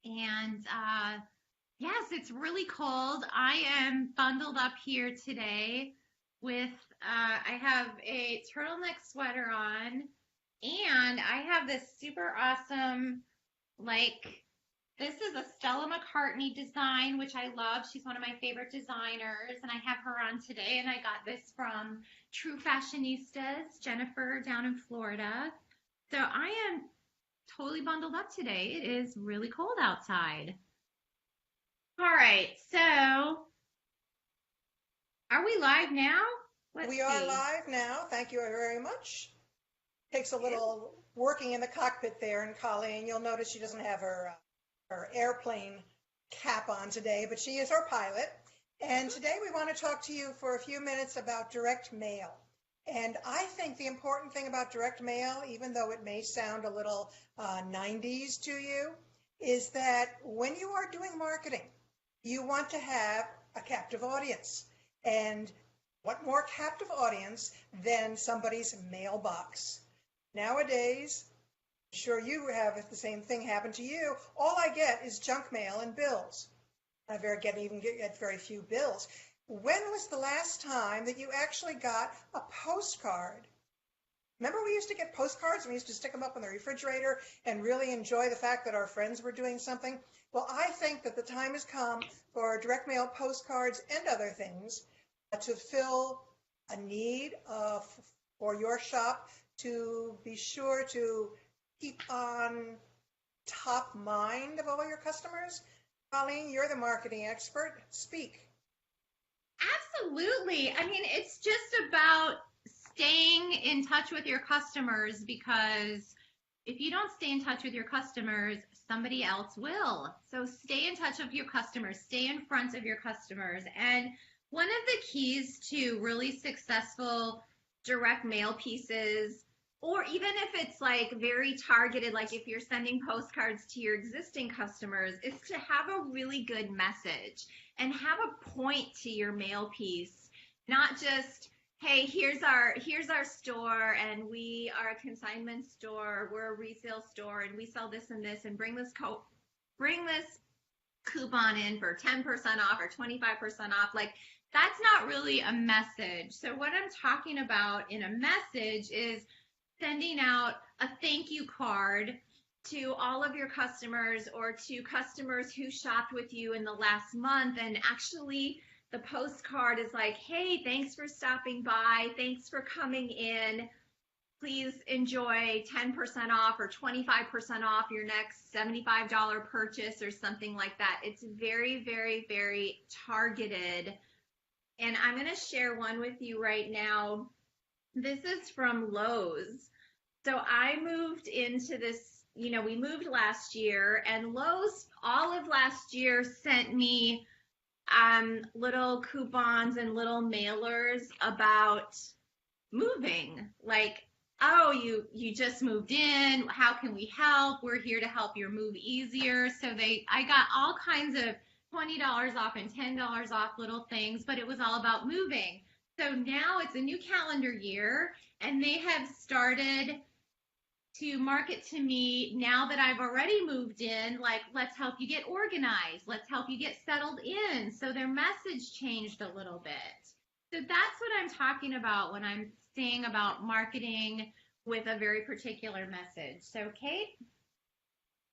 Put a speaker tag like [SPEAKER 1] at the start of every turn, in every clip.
[SPEAKER 1] And yes, it's really cold. I am bundled up here today with, I have a turtleneck sweater on, and I have this super awesome, like, this is a Stella McCartney design, which I love. She's one of my favorite designers, and I have her on today. And I got this from True Fashionistas, Jennifer down in Florida. So I am totally bundled up today. It is really cold outside. All right, so are we live now? Let's
[SPEAKER 2] We are
[SPEAKER 1] see.
[SPEAKER 2] live now. Thank you very much. Takes a little working in the cockpit there, and Colleen, you'll notice she doesn't have her airplane cap on today, but she is our pilot. And today we want to talk to you for a few minutes about direct mail. And I think the important thing about direct mail, even though it may sound a little 90s to you, is that when you are doing marketing, you want to have a captive audience. And what more captive audience than somebody's mailbox? Nowadays, I'm sure you have the same thing happen to you. All I get is junk mail and bills. I get very few bills. When was the last time that you actually got a postcard? Remember we used to get postcards and we used to stick them up in the refrigerator and really enjoy the fact that our friends were doing something? Well, I think that the time has come for direct mail postcards and other things to fill a need for your shop to be sure to keep on top mind of all your customers. Colleen, you're the marketing expert. Speak.
[SPEAKER 1] Absolutely. I mean, it's just about staying in touch with your customers, because if you don't stay in touch with your customers, somebody else will. So stay in touch with your customers, stay in front of your customers. And one of the keys to really successful direct mail pieces, or even if it's like very targeted, like if you're sending postcards to your existing customers, is to have a really good message and have a point to your mail piece, not just, hey, here's our store, and we are a consignment store, we're a resale store, and we sell this and this, and bring this coupon in for 10% off or 25% off. Like, that's not really a message. So what I'm talking about in a message is sending out a thank you card to all of your customers, or to customers who shopped with you in the last month. And actually, the postcard is like, hey, thanks for stopping by. Thanks for coming in. Please enjoy 10% off or 25% off your next $75 purchase or something like that. It's very, very, very targeted. And I'm going to share one with you right now. This is from Lowe's. So I moved into this, we moved last year, and Lowe's all of last year sent me little coupons and little mailers about moving. Like, oh, you just moved in. How can we help? We're here to help your move easier. So I got all kinds of $20 off and $10 off little things, but it was all about moving. So now it's a new calendar year, and they have started to market to me now that I've already moved in, like, let's help you get organized. Let's help you get settled in. So their message changed a little bit. So that's what I'm talking about when I'm saying about marketing with a very particular message. So, Kate?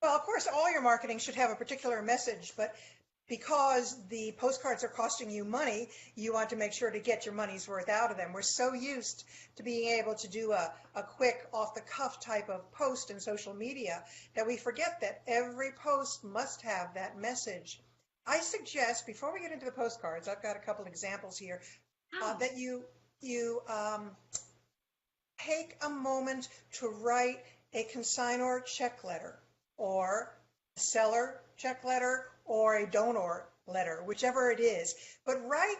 [SPEAKER 2] Well, of course, all your marketing should have a particular message, but because the postcards are costing you money, you want to make sure to get your money's worth out of them. We're so used to being able to do a quick off-the-cuff type of post in social media that we forget that every post must have that message. I suggest, before we get into the postcards, I've got a couple examples here, that you take a moment to write a consignor check letter, or a seller check letter, or a donor letter, whichever it is. But write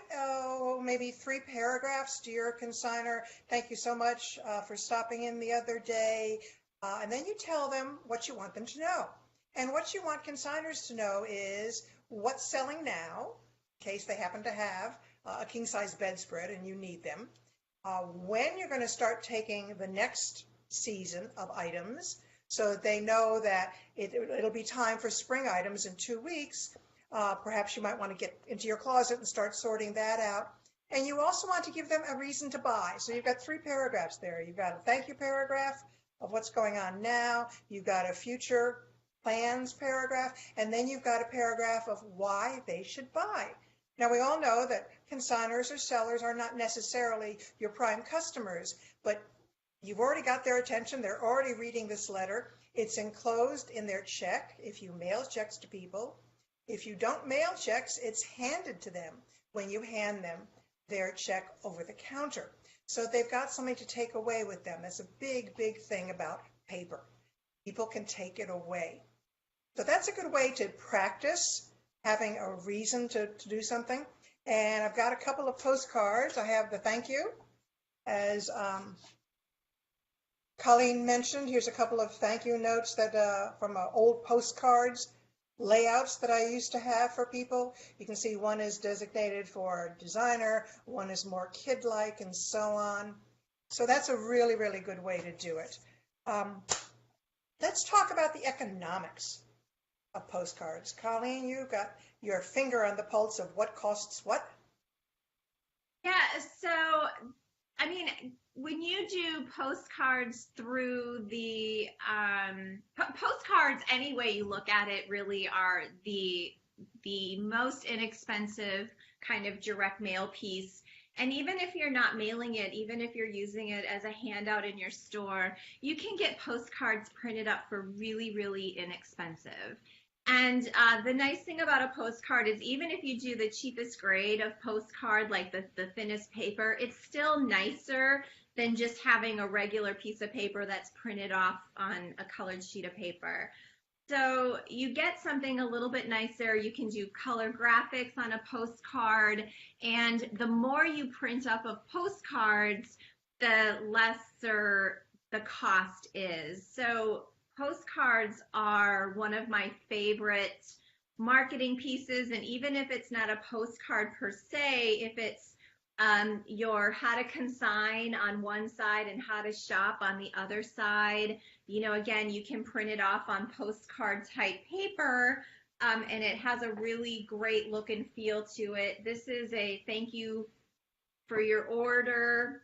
[SPEAKER 2] maybe 3 paragraphs to your consignor. Thank you so much for stopping in the other day. And then you tell them what you want them to know. And what you want consignors to know is what's selling now, in case they happen to have a king-size bedspread and you need them. When you're going to start taking the next season of items, so that they know that it'll be time for spring items in 2 weeks. Perhaps you might want to get into your closet and start sorting that out. And you also want to give them a reason to buy. So you've got 3 paragraphs there. You've got a thank you paragraph of what's going on now. You've got a future plans paragraph, and then you've got a paragraph of why they should buy. Now, we all know that consignors or sellers are not necessarily your prime customers, but you've already got their attention. They're already reading this letter. It's enclosed in their check if you mail checks to people. If you don't mail checks, it's handed to them when you hand them their check over the counter. So they've got something to take away with them. That's a big, big thing about paper. People can take it away. So that's a good way to practice having a reason to do something. And I've got a couple of postcards. I have the thank you. As Colleen mentioned, here's a couple of thank you notes that from old postcards layouts that I used to have for people. You can see one is designated for designer, one is more kid-like, and so on. So that's a really, really good way to do it. Let's talk about the economics of postcards. Colleen, you've got your finger on the pulse of what costs what.
[SPEAKER 1] Yeah, so, I mean, when you do postcards through the, postcards, any way you look at it, really are the most inexpensive kind of direct mail piece. And even if you're not mailing it, even if you're using it as a handout in your store, you can get postcards printed up for really, really inexpensive. And the nice thing about a postcard is even if you do the cheapest grade of postcard, like the thinnest paper, it's still nicer than just having a regular piece of paper that's printed off on a colored sheet of paper. So you get something a little bit nicer. You can do color graphics on a postcard, and the more you print up of postcards, the lesser the cost is. So postcards are one of my favorite marketing pieces, and even if it's not a postcard per se, if it's your how to consign on one side and how to shop on the other side, you know, again, you can print it off on postcard type paper, and it has a really great look and feel to it. This is a thank you for your order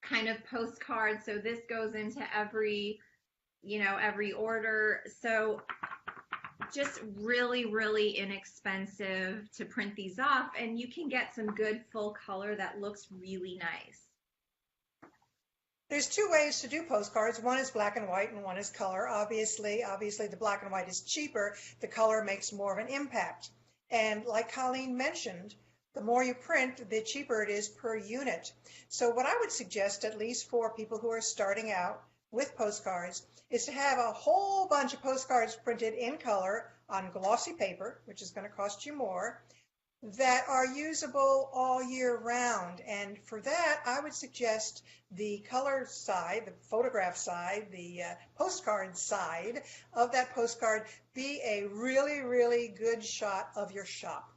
[SPEAKER 1] kind of postcard, so this goes into every order. So just really, really inexpensive to print these off, and you can get some good full color that looks really nice.
[SPEAKER 2] There's 2 ways to do postcards. One is black and white and one is color. Obviously the black and white is cheaper. The color makes more of an impact. And like Colleen mentioned, the more you print, the cheaper it is per unit. So what I would suggest, at least for people who are starting out with postcards, is to have a whole bunch of postcards printed in color on glossy paper, which is going to cost you more, that are usable all year round. And for that, I would suggest the color side, the photograph side, the postcard side of that postcard be a really, really good shot of your shop.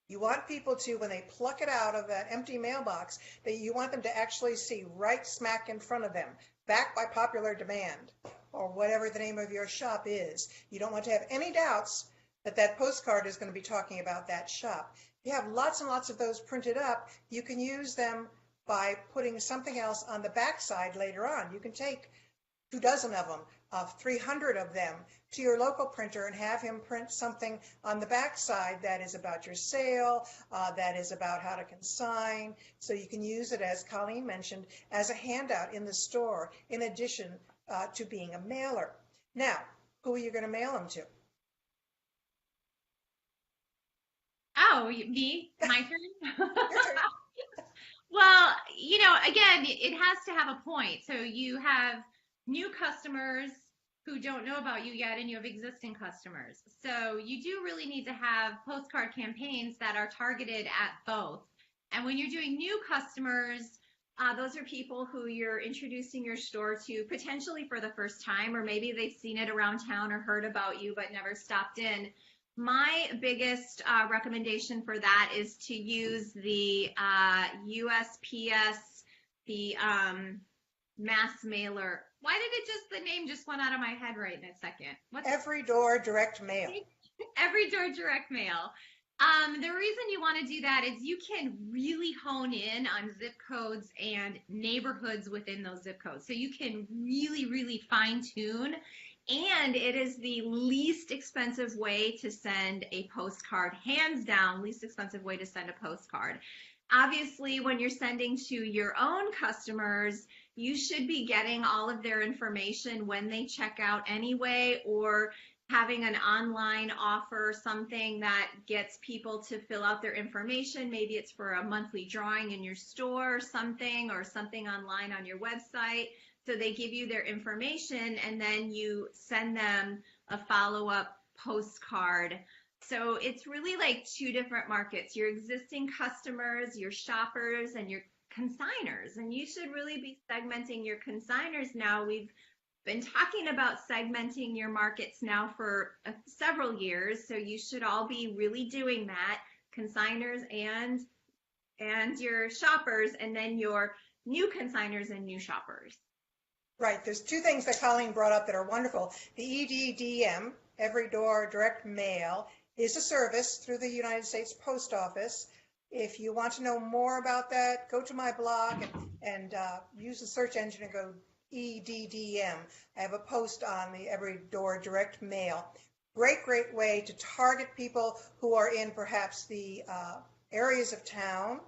[SPEAKER 2] You want people to, when they pluck it out of that empty mailbox, that you want them to actually see right smack in front of them, backed by popular demand, or whatever the name of your shop is. You don't want to have any doubts that that postcard is going to be talking about that shop. If you have lots and lots of those printed up, you can use them by putting something else on the back side later on. You can take 24 of them, 300 of them, to your local printer and have him print something on the back side that is about your sale, that is about how to consign. So you can use it, as Colleen mentioned, as a handout in the store, in addition to being a mailer. Now, who are you going to mail them to?
[SPEAKER 1] Oh, me? My turn?
[SPEAKER 2] Your turn.
[SPEAKER 1] Well, again, it has to have a point. So you have new customers who don't know about you yet, and you have existing customers. So you do really need to have postcard campaigns that are targeted at both. And when you're doing new customers, those are people who you're introducing your store to potentially for the first time, or maybe they've seen it around town or heard about you but never stopped in. My biggest recommendation for that is to use the USPS, the mass mailer. Why did the name just went out of my head right in a second? What's
[SPEAKER 2] Every door direct mail.
[SPEAKER 1] Every door direct mail? The reason you want to do that is you can really hone in on zip codes and neighborhoods within those zip codes. So you can really, really fine tune. And it is the least expensive way to send a postcard, hands down, least expensive way to send a postcard. Obviously, when you're sending to your own customers, you should be getting all of their information when they check out anyway, or having an online offer, something that gets people to fill out their information. Maybe it's for a monthly drawing in your store or something online on your website. So they give you their information and then you send them a follow-up postcard. So it's really like two different markets, your existing customers, your shoppers, and your consigners. And you should really be segmenting your consigners now. We've been talking about segmenting your markets now for several years, so you should all be really doing that, consigners and your shoppers, and then your new consigners and new shoppers.
[SPEAKER 2] Right. There's two things that Colleen brought up that are wonderful. The EDDM, Every Door Direct Mail, is a service through the United States Post Office. If you want to know more about that, go to my blog and use the search engine and go EDDM. I have a post on the Every Door Direct Mail. Great way to target people who are in perhaps the areas of town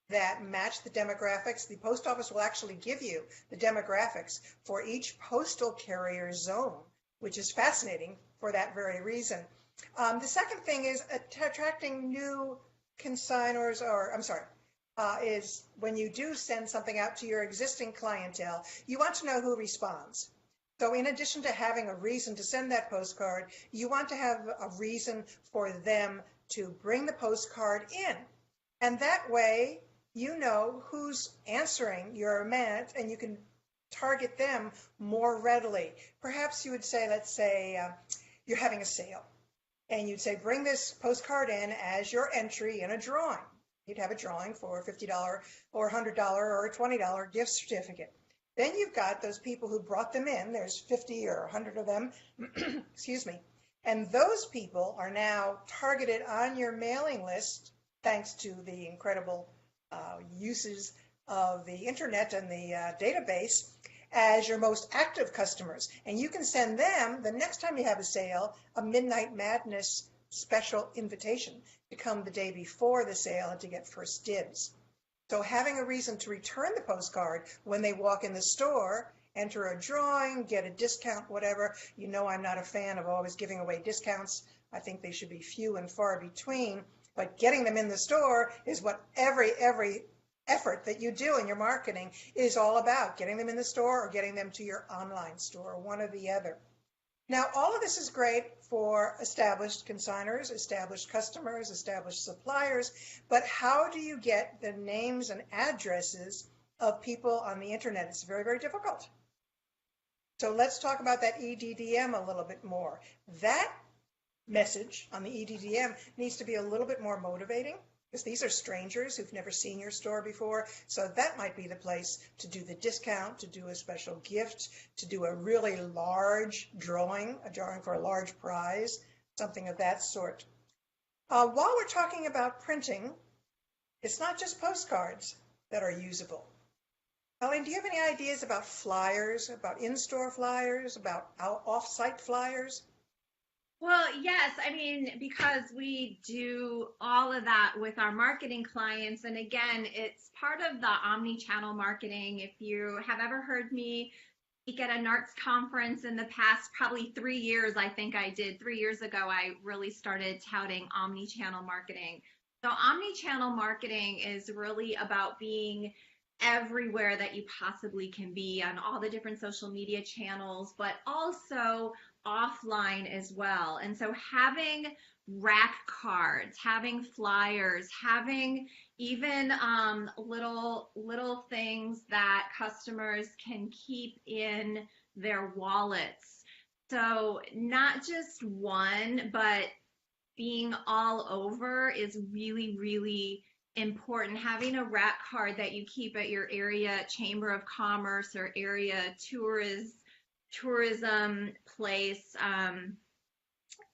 [SPEAKER 2] that match the demographics. The post office will actually give you the demographics for each postal carrier zone, which is fascinating for that very reason. The second thing is attracting new consignors, is when you do send something out to your existing clientele, you want to know who responds. So in addition to having a reason to send that postcard, you want to have a reason for them to bring the postcard in. And that way, you know who's answering your event and you can target them more readily. Perhaps you would say, let's say you're having a sale, and you'd say, bring this postcard in as your entry in a drawing. You'd have a drawing for a $50 or $100 or a $20 gift certificate. Then you've got those people who brought them in. There's 50 or 100 of them, excuse me. And those people are now targeted on your mailing list thanks to the incredible uses of the internet and the database as your most active customers. And you can send them, the next time you have a sale, a Midnight Madness special invitation to come the day before the sale and to get first dibs. So having a reason to return the postcard when they walk in the store, enter a drawing, get a discount, whatever. You know I'm not a fan of always giving away discounts. I think they should be few and far between. But getting them in the store is what every effort that you do in your marketing is all about, getting them in the store or getting them to your online store, one or the other. Now, all of this is great for established consigners, established customers, established suppliers, but how do you get the names and addresses of people on the internet? It's very, very difficult. So let's talk about that EDDM a little bit more. That message on the EDDM needs to be a little bit more motivating, because these are strangers who've never seen your store before. So that might be the place to do the discount, to do a special gift, to do a really large drawing, a drawing for a large prize, something of that sort. While we're talking about printing, it's not just postcards that are usable. Colleen, do you have any ideas about flyers, about in-store flyers, about off-site flyers?
[SPEAKER 1] Well, yes, I mean, because we do all of that with our marketing clients. And again, it's part of the omni-channel marketing. If you have ever heard me speak at a NARTS conference in the past, probably 3 years, I think I did. 3 years ago, I really started touting omni-channel marketing. So omni-channel marketing is really about being everywhere that you possibly can be on all the different social media channels, but also offline as well. And so having rack cards, having flyers, having even little things that customers can keep in their wallets. So not just one, but being all over is really, really important. Having a rat card that you keep at your area chamber of commerce or area tourism place.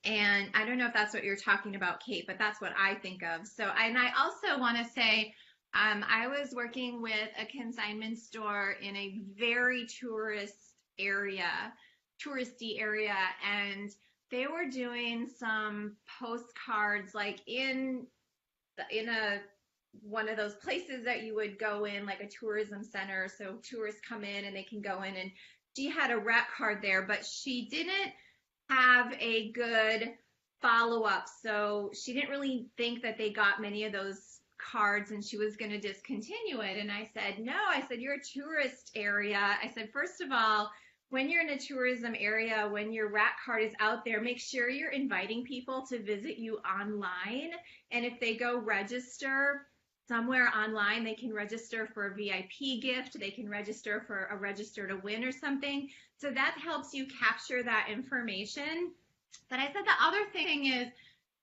[SPEAKER 1] And I don't know if that's what you're talking about, Kate, but that's what I think of. So, and I also want to say, I was working with a consignment store in a very touristy area, and they were doing some postcards like in a one of those places that you would go in, like a tourism center, so tourists come in and they can go in, and she had a rat card there, but she didn't have a good follow-up, so she didn't really think that they got many of those cards, and she was going to discontinue it. And I said, no, I said, you're a tourist area. I said, first of all, when you're in a tourism area, when your rat card is out there, make sure you're inviting people to visit you online. And if they go register somewhere online, they can register for a VIP gift, they can register for a register to win or something. So that helps you capture that information. But I said the other thing is,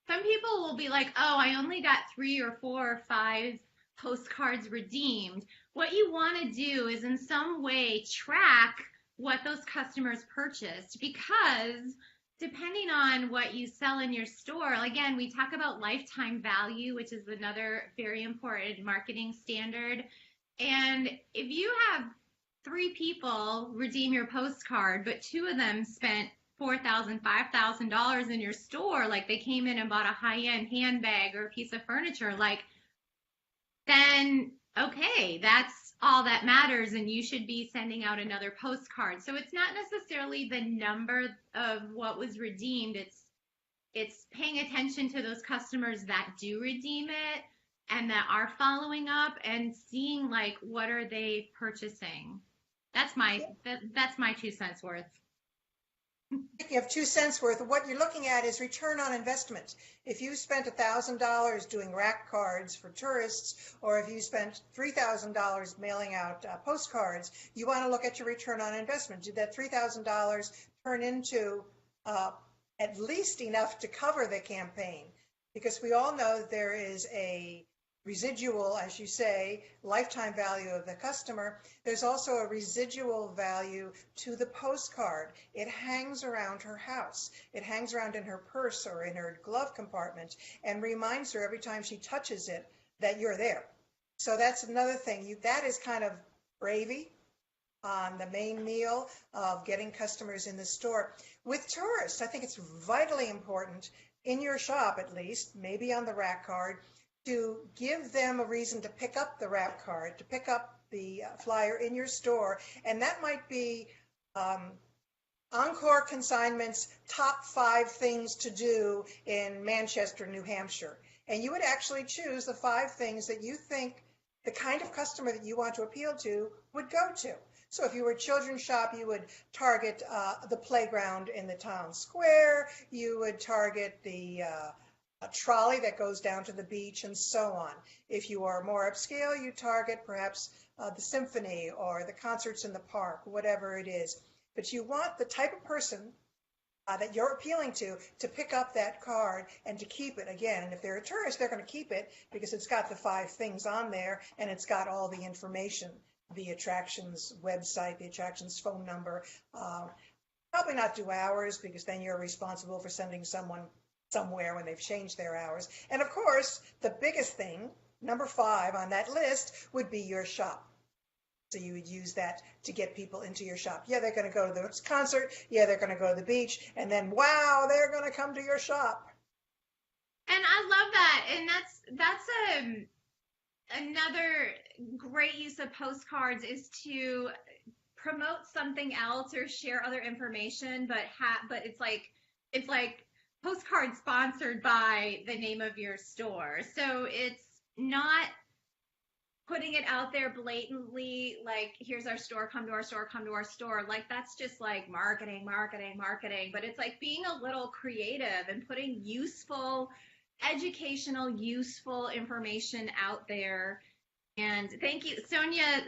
[SPEAKER 1] some people will be like, oh, I only got 3 or 4 or 5 postcards redeemed. What you want to do is in some way track what those customers purchased, because depending on what you sell in your store, again, we talk about lifetime value, which is another very important marketing standard. And if you have 3 people redeem your postcard, but 2 of them spent $4,000, $5,000 in your store, like they came in and bought a high-end handbag or a piece of furniture, like, then okay, that's all that matters, and you should be sending out another postcard. So it's not necessarily the number of what was redeemed, it's paying attention to those customers that do redeem it and that are following up and seeing, like, what are they purchasing. That's my 2 cents worth.
[SPEAKER 2] You have 2 cents worth. What you're looking at is return on investment. If you spent $1,000 doing rack cards for tourists, or if you spent $3,000 mailing out postcards, you want to look at your return on investment. Did that $3,000 turn into at least enough to cover the campaign? Because we all know that there is a residual, as you say, lifetime value of the customer. There's also a residual value to the postcard. It hangs around her house. It hangs around in her purse or in her glove compartment and reminds her every time she touches it that you're there. So that's another thing. That is kind of gravy on the main meal of getting customers in the store. With tourists, I think it's vitally important in your shop, at least, maybe on the rack card, to give them a reason to pick up the wrap card, to pick up the flyer in your store. And that might be Encore Consignment's top 5 things to do in Manchester, New Hampshire. And you would actually choose the 5 things that you think the kind of customer that you want to appeal to would go to. So if you were a children's shop, you would target the playground in the town square. You would target the a trolley that goes down to the beach, and so on. If you are more upscale, you target perhaps the symphony or the concerts in the park, whatever it is. But you want the type of person that you're appealing to pick up that card and to keep it again. And if they're a tourist, they're going to keep it because it's got the 5 things on there and it's got all the information, the attractions website, the attractions phone number. Probably not do hours, because then you're responsible for sending someone somewhere when they've changed their hours. And of course, the biggest thing, number 5 on that list, would be your shop. So you would use that to get people into your shop. Yeah, they're going to go to the concert. Yeah, they're going to go to the beach. And then, wow, they're going to come to your shop.
[SPEAKER 1] And I love that. And that's another great use of postcards, is to promote something else or share other information, but it's like postcard sponsored by the name of your store. So it's not putting it out there blatantly, like, here's our store, come to our store, come to our store. Like, that's just like marketing. But it's like being a little creative and putting educational, useful information out there. And thank you. Sonia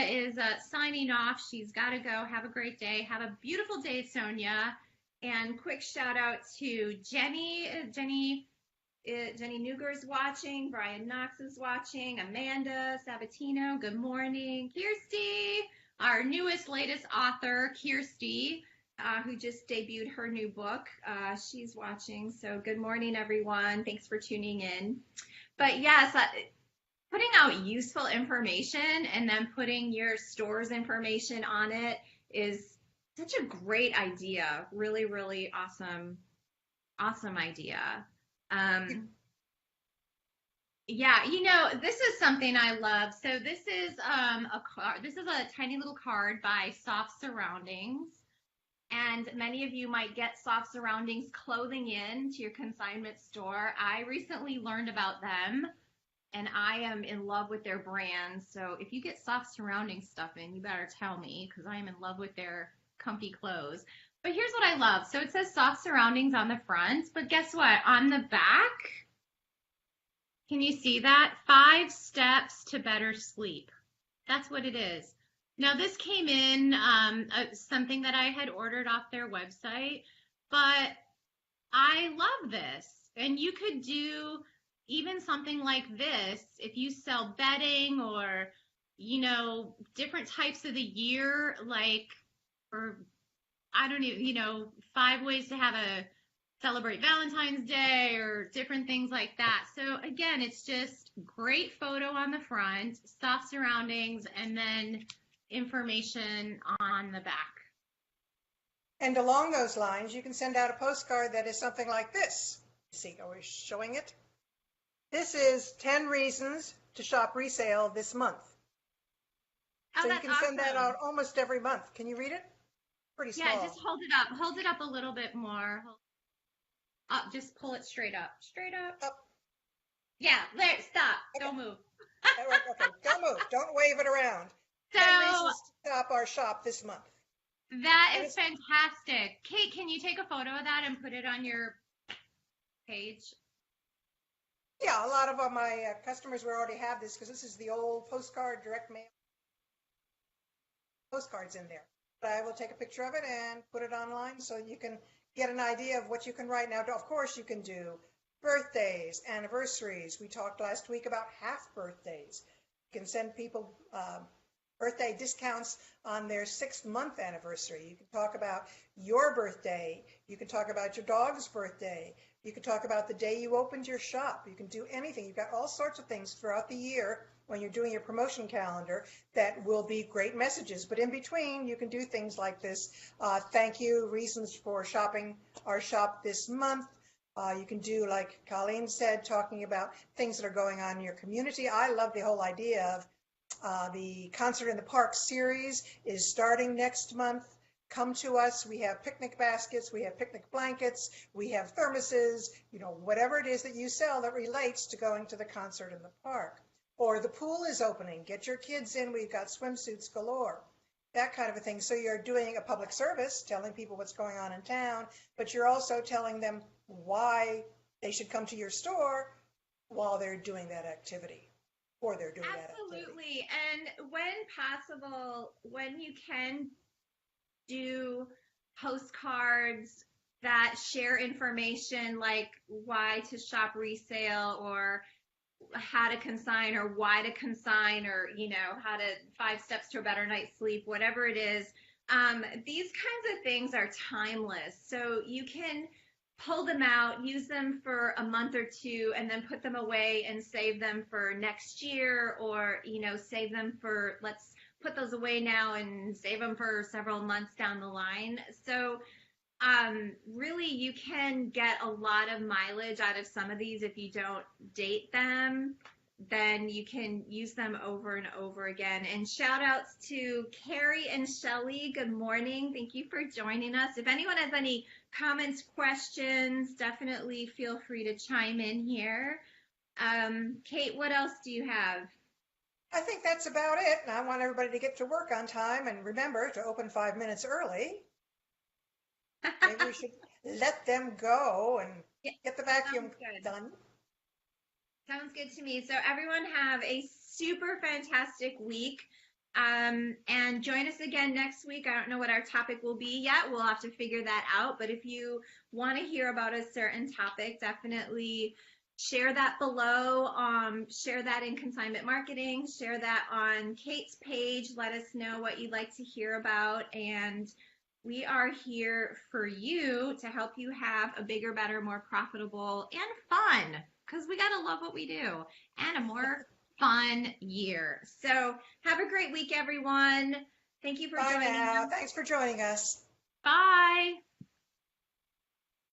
[SPEAKER 1] is signing off. She's got to go. Have a great day. Have a beautiful day, Sonia. And quick shout out to Jenny. Jenny Jenny Nuger is watching. Brian Knox is watching. Amanda Sabatino, good morning. Kirsty, our latest author, Kirsty, who just debuted her new book. She's watching. So good morning, everyone. Thanks for tuning in. But yes, putting out useful information and then putting your store's information on it is such a great idea. Really, really awesome idea. Yeah, this is something I love. So this is a card. This is a tiny little card by Soft Surroundings. And many of you might get Soft Surroundings clothing in to your consignment store. I recently learned about them, and I am in love with their brand. So if you get Soft Surroundings stuff in, you better tell me, because I am in love with their comfy clothes. But here's what I love. So it says Soft Surroundings on the front, but guess what? On the back, can you see that? 5 steps to better sleep. That's what it is. Now this came in something that I had ordered off their website, but I love this. And you could do even something like this if you sell bedding or, different types of the year, like, or I don't even, 5 ways to have celebrate Valentine's Day or different things like that. So again, it's just great photo on the front, Soft Surroundings, and then information on the back.
[SPEAKER 2] And along those lines, you can send out a postcard that is something like this. See, are we showing it? This is 10 reasons to shop resale this month.
[SPEAKER 1] Oh,
[SPEAKER 2] so you
[SPEAKER 1] that's
[SPEAKER 2] can
[SPEAKER 1] awesome.
[SPEAKER 2] send that out almost every month. Can you read it? Pretty small.
[SPEAKER 1] Yeah, just hold it up. Hold it up a little bit more. Up, just pull it straight up. Straight up.
[SPEAKER 2] Up.
[SPEAKER 1] Yeah, there, stop.
[SPEAKER 2] Okay.
[SPEAKER 1] Don't move.
[SPEAKER 2] Okay, don't move. Don't wave it around.
[SPEAKER 1] So
[SPEAKER 2] 10 reasons to stop our shop this month.
[SPEAKER 1] That is fantastic. Kate, can you take a photo of that and put it on your page?
[SPEAKER 2] Yeah, a lot of my customers will already have this because this is the old postcard direct mail postcards in there. But I will take a picture of it and put it online so you can get an idea of what you can write. Now, of course, you can do birthdays, anniversaries. We talked last week about half birthdays. You can send people birthday discounts on their 6-month anniversary. You can talk about your birthday. You can talk about your dog's birthday. You can talk about the day you opened your shop. You can do anything. You've got all sorts of things throughout the year when you're doing your promotion calendar that will be great messages. But in between, you can do things like this. Thank you, reasons for shopping our shop this month. You can do, like Colleen said, talking about things that are going on in your community. I love the whole idea of the Concert in the Park series is starting next month. Come to us. We have picnic baskets. We have picnic blankets. We have thermoses, whatever it is that you sell that relates to going to the concert in the park. Or the pool is opening. Get your kids in. We've got swimsuits galore. That kind of a thing. So you're doing a public service, telling people what's going on in town, but you're also telling them why they should come to your store while they're doing that activity. Or they're doing that activity.
[SPEAKER 1] Absolutely. And when possible, when you can do postcards that share information like why to shop resale or how to consign or why to consign or, how to 5 steps to a better night's sleep, whatever it is. These kinds of things are timeless. So you can pull them out, use them for a month or 2, and then put them away and save them for next year or, save them for, let's put those away now and save them for several months down the line. So really you can get a lot of mileage out of some of these if you don't date them. Then you can use them over and over again. And shout outs to Carrie and Shelly. Good morning. Thank you for joining us. If anyone has any comments, questions, definitely feel free to chime in here. Kate, what else do you have?
[SPEAKER 2] I think that's about it. And I want everybody to get to work on time and remember to open 5 minutes early. Maybe we should let them go and get the vacuum done.
[SPEAKER 1] Sounds good to me. So everyone have a super fantastic week. And join us again next week. I don't know what our topic will be yet. We'll have to figure that out. But if you want to hear about a certain topic, definitely Share that below. Share that in consignment marketing. Share that on Kate's page. Let us know what you'd like to hear about. And we are here for you to help you have a bigger, better, more profitable, and fun, because we got to love what we do, and a more fun year. So have a great week, everyone. Thank you for
[SPEAKER 2] Bye
[SPEAKER 1] joining
[SPEAKER 2] now.
[SPEAKER 1] us.
[SPEAKER 2] Thanks for joining us.
[SPEAKER 1] Bye.